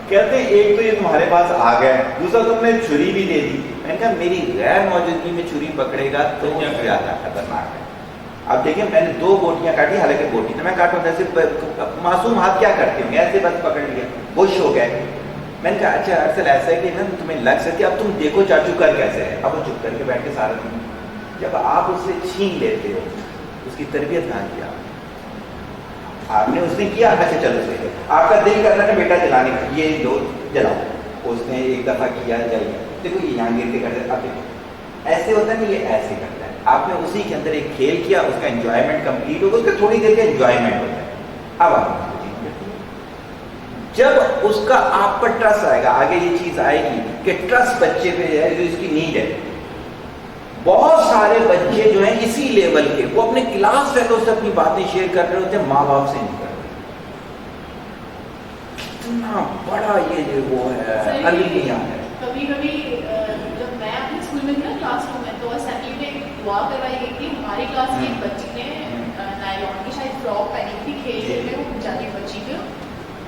کہتے ہیں ایک تو یہ تمہارے پاس آ گئے, دوسرا تم نے چھری بھی دے دی. میں نے کہا میری غیر موجودگی میں چھری پکڑے گا تو زیادہ خطرناک ہے. اب دیکھیں میں نے 2 بوٹیاں کاٹی, حالانکہ بوٹی تو میں کاٹوں جیسے معصوم ہاتھ کیا کرتے ہوں گے, ایسے بس پکڑ لیا, خوش ہو گئے. میں نے کہا اچھا ارسل ایسا ہے کہ نا تمہیں لگ سکتی, اب تم دیکھو چاچو کر کیسے ہے. اب وہ چپ کر کے بیٹھ کے سارا دن, جب آپ اس سے چھین لیتے ہو اس کی تربیت کہاں کیا آپ نے, اس نے کیا اچھا چلو صحیح, آپ کا دل کرنا ہے بیٹا جلانے کا, یہ لو جلاؤ, اس نے ایک دفعہ کیا جل گیا. دیکھو یہ یہاں گر کے کرتے, اب دیکھو ایسے ہوتا ہے نا, یہ ایسے کرتا ہے. آپ نے اسی کے اندر ایک کھیل کیا, اس کا انجوائمنٹ کمپلیٹ ہوگا, اس کا تھوڑی دیر کا انجوائمنٹ ہوتا ہے. اب آپ جب اس کا آپ پر ٹرسٹ آئے گا, آگے یہ چیز آئے گی کہ ٹرسٹ بچے پہ ہے جو اس کی نیڈ ہے. بہت سارے بچے جو ہیں اسی لیول کے, وہ اپنے کلاس فیلو سے اپنی باتیں شیئر کر رہے ہوتے ہیں, ماں باپ سے نہیں کر رہے. کتنا بڑا یہ جو وہ ہے المیہ ہے. کبھی کبھی جب میں اپنے اسکول میں تھی نا کلاس روم میں, تو اسمبلی میں دعا کروائی گئی تھی. ہماری کلاس کی ایک بچی نے نائلون کی شاید فراک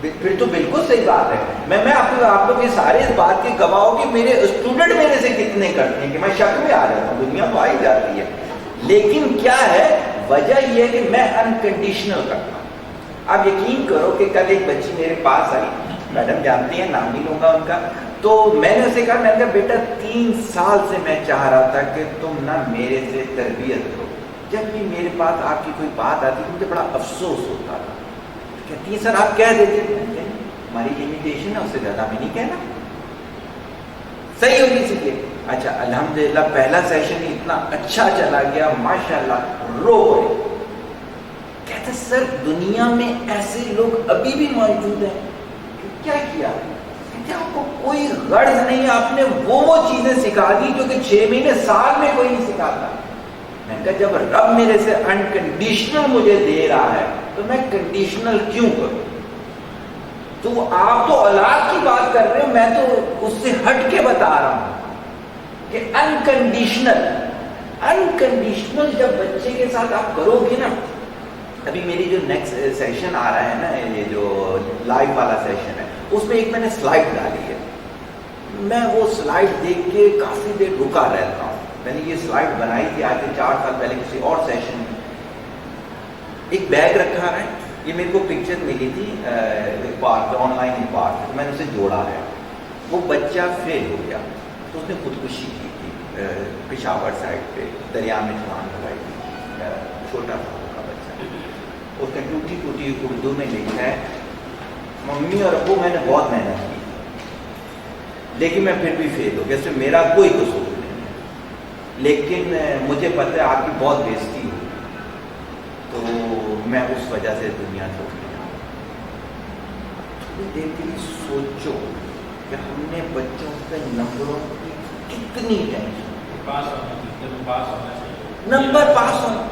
پھر تو بالکل صحیح بات ہے. میں آپ لوگ یہ سارے اس بات کے گواہ ہو کہ میرے اسٹوڈنٹ میرے سے کتنے کرتے ہیں کہ میں شک میں آ جاتا ہوں. دنیا تو آ ہی جاتی ہے, لیکن کیا ہے وجہ یہ ہے کہ میں انکنڈیشنل کرتا ہوں. آپ یقین کرو کہ کل ایک بچی میرے پاس آئی, میڈم جانتی ہیں, نام نہیں لوں گا ان کا, تو میں نے اسے کہا, میں نے کہا بیٹا 3 سال سے میں چاہ رہا تھا کہ تم نہ میرے سے تربیت کرو. جب بھی میرے پاس آپ کی کوئی بات آتی تھی مجھے بڑا افسوس ہوتا تھا. کہتی ہیں سر آپ کہہ دیتے, ہماری لمیٹیشن ہے, اس سے زیادہ میں نہیں کہنا. صحیح ہوگی سیکھے. اچھا الحمدللہ پہلا سیشن اتنا اچھا چلا گیا, ماشاءاللہ رو پڑے. کہتے سر دنیا میں ایسے لوگ ابھی بھی موجود ہیں. کیا کیا کہتے آپ کو کوئی غرض نہیں, آپ نے وہ چیزیں سکھا دی جو کہ 6 مہینے سال میں کوئی نہیں سکھاتا. میں نے کہا جب رب میرے سے انکنڈیشنل مجھے دے رہا ہے تو میں کنڈیشنل کیوں کروں. تو آپ تو اولاد کی بات کر رہے ہو, میں تو اس سے ہٹ کے بتا رہا ہوں کہ انکنڈیشنل جب بچے کے ساتھ آپ کرو گے نا. ابھی میری جو نیکسٹ سیشن آ رہا ہے نا, یہ جو لائیو والا سیشن ہے, اس میں ایک میں نے سلائڈ ڈالی ہے. میں وہ سلائڈ دیکھ کے کافی دیر رکا رہتا ہوں. میں نے یہ سلائڈ بنائی تھی آج سے 4 سال پہلے کسی اور سیشن میں. ایک بیگ رکھا ہے, یہ میرے کو پکچر ملی تھی پارک, آن لائن پارک, میں نے اسے جوڑا ہے. وہ بچہ فیل ہو گیا تو اس نے خودکشی کی تھی پشاور سائڈ پہ, دریا میں چھلانگ لگائی تھی. چھوٹا تھا بچہ. اس نے ٹوٹی ٹوٹی اردو میں لکھا ہے, ممی اور ابو میں نے بہت محنت کی لیکن میں پھر بھی فیل ہو گیا, اس میں میرا کوئی قصور نہیں ہے, لیکن مجھے پتہ ہے آپ کی بہت بےزتی ہوئی تو میں اس وجہ سے دنیا چھوڑ دیا. تھوڑی دیر کے لیے سوچو کہ ہم نے بچوں کے نمبروں کی کتنی ٹینشن. نمبر پاس ہونا.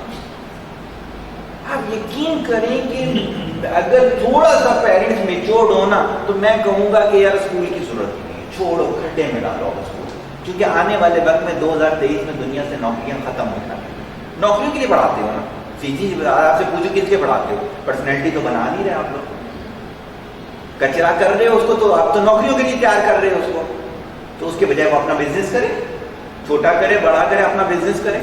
آپ یقین کریں کہ اگر تھوڑا سا پیرنٹس میچورڈ ہونا تو میں کہوں گا کہ یار اسکول کی ضرورت ہی نہیں ہے, چھوڑو, کھڈے میں ڈالو اسکول. کیونکہ آنے والے وقت میں 2023 میں دنیا سے نوکریاں ختم ہو جائیں. نوکریوں کے لیے پڑھاتے ہو نا, سیدھی آپ سے پوچھو کس لیے پڑھاتے ہو. پرسنالٹی تو بنا نہیں رہے آپ لوگ, کچرا کر رہے ہو اس کو, تو آپ تو نوکریوں کے لیے تیار کر رہے ہو اس کو. تو اس کے بجائے وہ اپنا بزنس کرے, چھوٹا کرے بڑا کرے, اپنا بزنس کرے,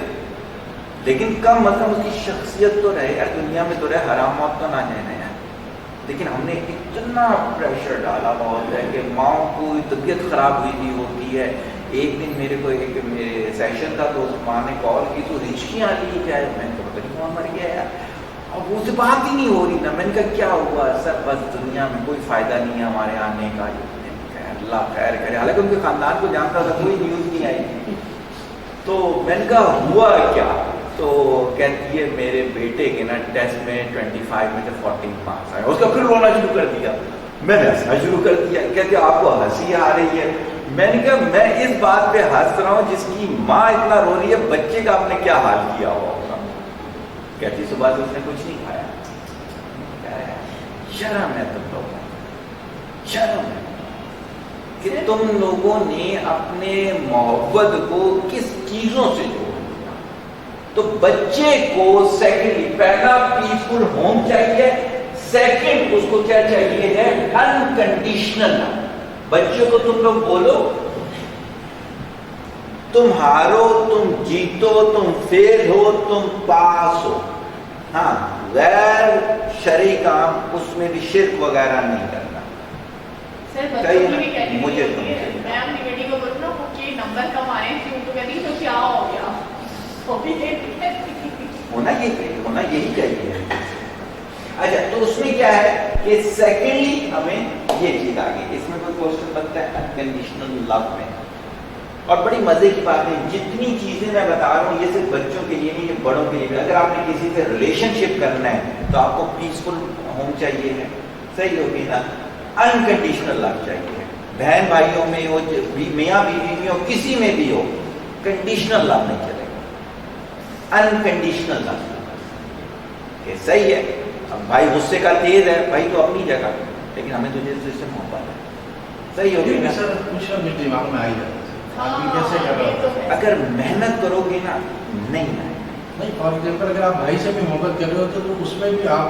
لیکن کم از کم اس کی شخصیت تو رہے یار, دنیا میں تو رہے, حرام موت تو نہ جائے نا یار. لیکن ہم نے اتنا پریشر ڈالا بہت ہے کہ ماؤں کو طبیعت خراب ہوئی بھی ہوتی ہے. ایک دن میرے کو ایک میرے سیشن تھا تو ماں نے کال کی تو رچکیاں لی کیا ہے, میں نے کہا پتہ نہیں ماں مر گیا یار, اب وہ سے بات ہی نہیں ہو رہی نا. میں نے کہا کیا ہوا سر, بس دنیا میں کوئی فائدہ نہیں ہے ہمارے آنے کا. اللہ خیر کرے, حالانکہ ان کے خاندان کو جانتا تھا, کوئی نیوز نہیں آئی. تو میں نے کہا ہوا کیا, تو کہتی ہے میرے بیٹے کے نا ٹیسٹ میں 25 میں سے 14 مارکس آئے. اس کا پھر رونا شروع کر دیا. میں نے ہنسنا شروع کر دیا. کہتے آپ کو ہنسی آ رہی ہے. میں نے کہا میں اس بات پہ ہنس رہا ہوں جس کی ماں اتنا رو رہی ہے, بچے کا آپ نے کیا حال کیا ہوا ہوگا. کہتی صبح سے اس نے کچھ نہیں کھایا. شرم ہے تم لوگوں, شرم ہے کہ تم لوگوں نے اپنے محبت کو کس چیزوں سے جوڑ دیا. تو بچے کو سیکنڈلی پہلا پیسفل ہوم چاہیے, سیکنڈ اس کو کیا چاہیے ہے, انکنڈیشنل. بچوں کو تم لوگ بولو تم ہارو, تم جیتو, تم فیل ہو, تم پاس ہو, ہاں غیر شرعی کام اس میں بھی شرک وغیرہ نہیں کرنا. مجھے میں اپنی بیٹی کو بولوں نا کہ نمبر کم آئے کیوں, تو کہتی تو کیا ہو گیا, ہونا یہی چاہیے. اچھا تو اس میں کیا ہے کہ سیکنڈلی ہمیں یہ چیز آ گئی. اس میں کوئی کوشچن بنتا ہے انکنڈیشنل لو میں. اور بڑی مزے کی بات ہے, جتنی چیزیں میں بتا رہا ہوں یہ صرف بچوں کے لیے نہیں, یہ بڑوں کے لیے بھی. اگر آپ نے کسی سے ریلیشن شپ کرنا ہے تو آپ کو پیسفل ہوم چاہیے ہے, صحیح ہوگی نا. انکنڈیشنل لو چاہیے, بہن بھائیوں میں ہو, میاں بیوی میں ہو, کسی میں بھی ہو, کنڈیشنل لو نہیں چلے گا. انکنڈیشنل لو کہ صحیح ہے. اب بھائی غصے کا تیز ہے, بھائی تو اپنی جگہ, لیکن ہمیں تو جس سے محبت ہے, صحیح ہوگی نا. سر کچھ نہ کچھ دماغ میں آ ہی جاتا ہے, آدمی کیسے کر رہا ہے. اگر محنت کرو گے نا نہیں آئے. نہیں, فار ایگزامپل اگر آپ بھائی سے بھی محبت کر رہے ہوتے تو اس میں بھی آپ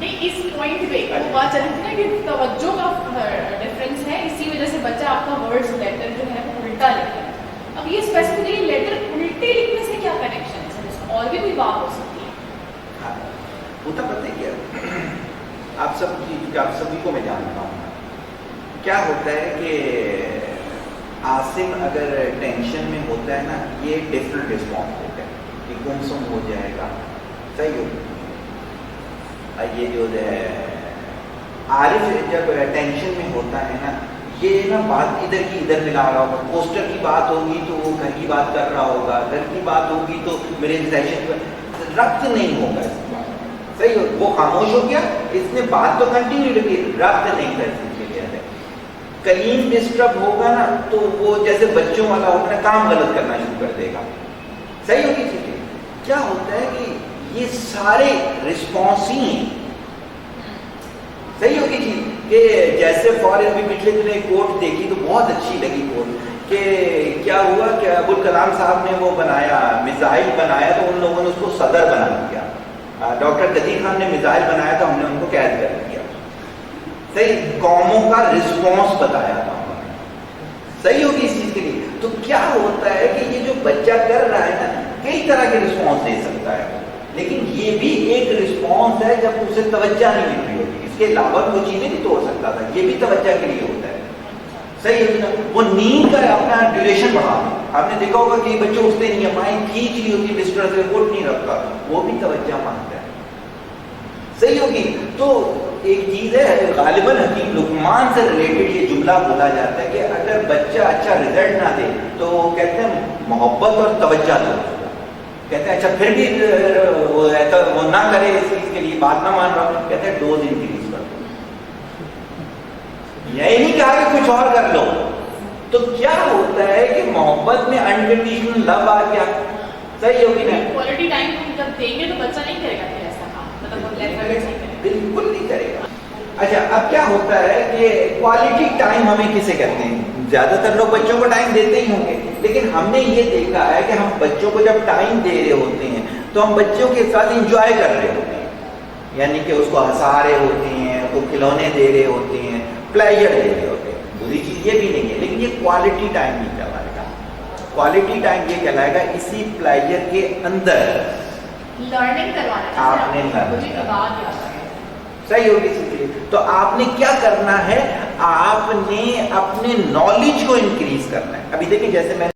نہیں اس پوائنٹ پہ وہ بات چل رہی تھی نا کہ توجہ کا ڈفرینس ہے, اسی وجہ سے بچہ آپ کا ورڈز لیٹر جو ہے وہ الٹا لکھتا ہے. اب یہ اسپیسیفکلی لیٹر الٹے لکھنے سے کیا کنیکشن ہے سر, اور بھی کوئی بات ہو سکتی ہے؟ ہاں ہوتا پتہ ہے کیا, آپ سبھی کو میں جانتا ہوں کیا ہوتا ہے کہ عاصم اگر ٹینشن میں ہوتا ہے نا, یہ ڈفرنٹ رسپانس ہوتا ہے کہ گمسم ہو جائے گا, صحیح ہو. یہ جو ہے عارف جب ٹینشن میں ہوتا ہے نا, یہ نا بات ادھر کی ادھر ملا رہا ہوگا, پوسٹر کی بات ہوگی تو وہ گھر کی بات کر رہا ہوگا, گھر کی بات ہوگی تو میرے سیشن ربط نہیں ہوگا اس کی بات, صحیح ہو. وہ خاموش ہو گیا, اس نے بات تو کنٹینیو رکھی, ربط نہیں تھا اس کے لیے. کلیم ڈسٹرب ہوگا نا تو وہ جیسے بچوں والا ہوتا ہے, کام غلط کرنا شروع کر دے گا, صحیح ہوگی چیزیں. کیا ہوتا ہے کہ یہ سارے رسپانس ہی ہیں, صحیح ہوگی چیز. کہ جیسے فوراً بھی پچھلے دن ایک کوٹ دیکھی تو بہت اچھی لگی کوٹ, کہ کیا ہوا کہ ابوالکلام صاحب نے وہ بنایا, میزائل بنایا, تو ان لوگوں نے اس کو صدر بنا دیا. ڈاکٹر قدیر خان نے میزائل بنایا تو ہم نے ان کو قید کر دیا. صحیح, قوموں کا رسپانس بتایا تھا انہوں نے, صحیح ہوگی اس چیز کے لیے. تو کیا ہوتا ہے کہ یہ جو بچہ کر رہا ہے نا, کئی طرح کے رسپانس دے سکتا ہے, لیکن یہ بھی ایک رسپانس ہے جب اسے توجہ نہیں مل رہی ہوتی. اس کے علاوہ وہ چیزیں نہیں توڑ سکتا تھا, یہ بھی توجہ کے لیے ہوتا ہے, صحیح ہے نا. وہ نیند کا اپنا ڈیوریشن بڑھا دیں. آپ نے دیکھا ہوگا کہ بچے اٹھتے نہیں ہیں, مائیں کھینچ لی ہوتی ہے بستر سے, اٹھ نہیں رکھتا, وہ بھی توجہ مانگتا ہے, صحیح ہوگی. تو ایک چیز ہے, غالباً حکیم لقمان سے ریلیٹڈ یہ جملہ بولا جاتا ہے کہ اگر بچہ اچھا رزلٹ نہ دے تو کہتے ہیں محبت اور توجہ دو. کہتے ہیں اچھا پھر بھی وہ نہ کرے اس چیز کے لیے, بات نہ مان رہا, کہتے ہیں ڈوز انکریز کر دو. یہی نہیں کہا کہ کچھ اور کر لو. تو کیا ہوتا ہے کہ محبت میں انکنڈیشنل لو آ گیا, صحیح ہوگی نا. کوالٹی ٹائم جب دیں گے تو بچہ نہیں کرے گا پھر ایسا کام, مطلب وہ بالکل نہیں کرے گا. اچھا اب کیا ہوتا ہے کہ کوالٹی ٹائم ہمیں کسے کہتے ہیں؟ زیادہ تر لوگ بچوں کو ٹائم دیتے ہی ہوں گے, لیکن ہم نے یہ دیکھا ہے کہ ہم بچوں کو جب ٹائم دے رہے ہوتے ہیں تو ہم بچوں کے ساتھ انجوائے کر رہے ہوتے ہیں, یعنی کہ اس کو ہنسا رہے ہوتے ہیں, اس کو کھلونے دے رہے ہوتے ہیں, پلیجر دے رہے ہوتے ہیں. بری چیز یہ بھی نہیں ہے, لیکن یہ کوالٹی ٹائم نہیں کہلائے گا. کوالٹی ٹائم یہ کہلائے گا اسی پلیجر کے اندر لرننگ کروانا, آپ نے مجھے بات یاد آ گئی, صحیح ہوگی اس لیے. تو آپ نے کیا کرنا ہے, آپ نے اپنے نالج کو انکریز کرنا ہے. ابھی دیکھیں جیسے میں